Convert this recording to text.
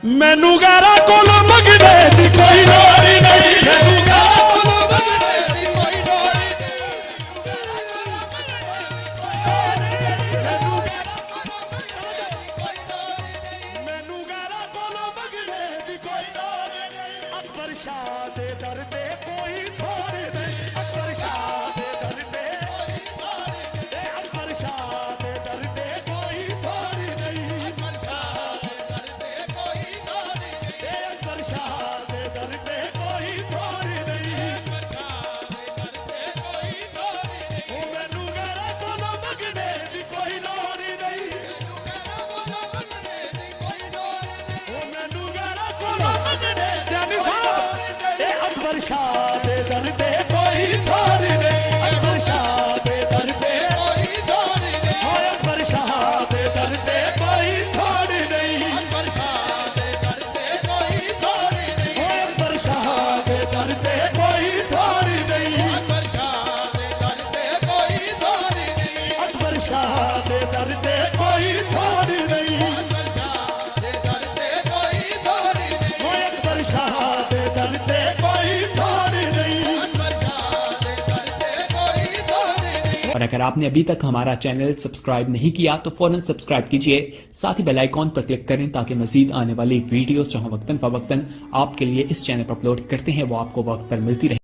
मैनू गारा कोलो मंगने दी कोई लोड़ नहीं, मैनू गारा कोलो मंगने दी कोई लोड़ नहीं, मैनू गारा कोलो मंगने दी कोई लोड़ नहीं। अकबर शाह दे दर ते कोई थोड़ नहीं, अकबर शाह दे दर ते कोई थोड़ नहीं, अकबर शाह दे दर ते कोई थोड़ नहीं, अकबर शाह दे दर ते कोई थोड़ नहीं, अकबर शाह दे दर ते कोई थोड़ नहीं, अकबर शाह दे दर ते कोई थोड़ नहीं। ओ मैनू गारा कोलो मंगने दी कोई लोड़ नहीं, मैनू गारा कोलो मंगने दी कोई लोड़ नहीं, ओ मैनू गारा कोलो मंगने दी अकबर शाह दे दर ते कोई थोड़ नहीं, अकबर शाह दे दर ते कोई थोड़ नहीं, अकबर शाह दे दर ते कोई थोड़ नहीं, अकबर शाह दे दर ते कोई थोड़ नहीं, अकबर शाह दे दर ते कोई थोड़ नहीं, अकबर शाह दे दर ते कोई थोड़ नहीं, अकबर शाह दे दर ते कोई थोड़ नहीं, अकबर शाह दे दर ते कोई थोड़ नहीं, अकबर शाह दे दर ते कोई थोड़ नहीं, अकबर शाह दे दर ते कोई थोड़ नहीं। और अगर आपने अभी तक हमारा चैनल सब्सक्राइब नहीं किया तो फौरन सब्सक्राइब कीजिए, साथ ही बेल आइकॉन पर क्लिक करें ताकि मजीद आने वाली वीडियो जो वक्तन फवक्तन आपके लिए इस चैनल पर अपलोड करते हैं वो आपको वक्त पर मिलती रहे।